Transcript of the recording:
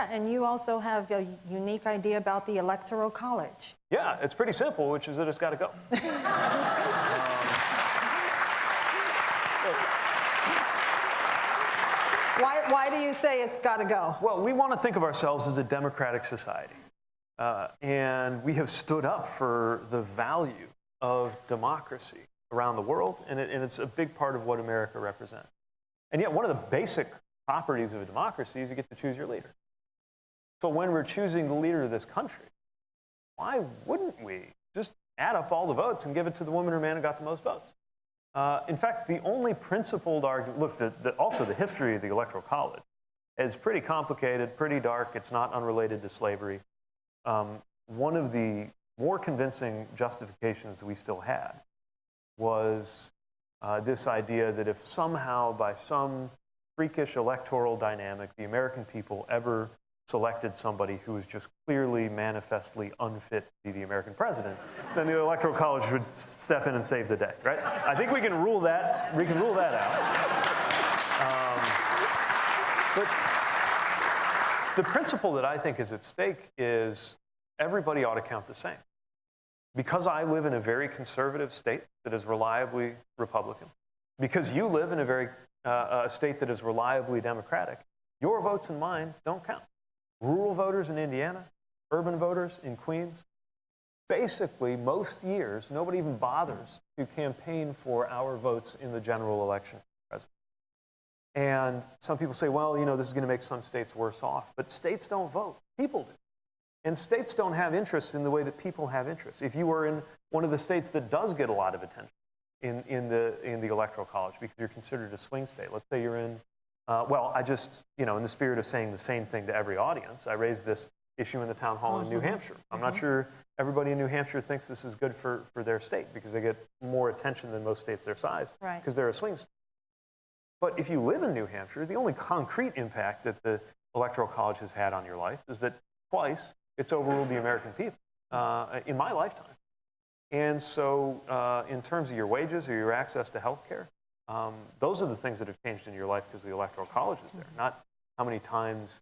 Yeah, and you also have a unique idea about the Electoral College. Yeah, it's pretty simple, which is that it's got to go. Why do you say it's got to go? Well, we want to think of ourselves as a democratic society. And we have stood up for the value of democracy around the world, and it's a big part of what America represents. And yet, one of the basic properties of a democracy is you get to choose your leader. So when we're choosing the leader of this country, why wouldn't we just add up all the votes and give it to the woman or man who got the most votes? In fact, the only principled argument, look, also the history of the Electoral College is pretty complicated, pretty dark. It's not unrelated to slavery. One of the more convincing justifications that we still had was this idea that if somehow, by some freakish electoral dynamic, the American people ever selected somebody who was just clearly, manifestly unfit to be the American president, then the Electoral College would step in and save the day, right? I think we can rule that. We can rule that out. But the principle that I think is at stake is everybody ought to count the same. Because I live in a very conservative state that is reliably Republican, because you live in a very state that is reliably Democratic, your votes and mine don't count. Rural voters in Indiana, urban voters in Queens, basically most years, nobody even bothers to campaign for our votes in the general election for president. And some people say, well, you know, this is going to make some states worse off. But states don't vote. People do. And states don't have interests in the way that people have interests. If you were in one of the states that does get a lot of attention in the Electoral College because you're considered a swing state, let's say you're in, well, I just, you know, in the spirit of saying the same thing to every audience, I raised this issue in the town hall in New Hampshire. I'm not sure everybody in New Hampshire thinks this is good for their state because they get more attention than most states their size because they're a swing state. But if you live in New Hampshire, the only concrete impact that the Electoral College has had on your life is that twice it's overruled the American people in my lifetime. And so in terms of your wages or your access to health care, those are the things that have changed in your life because the Electoral College is there, not how many times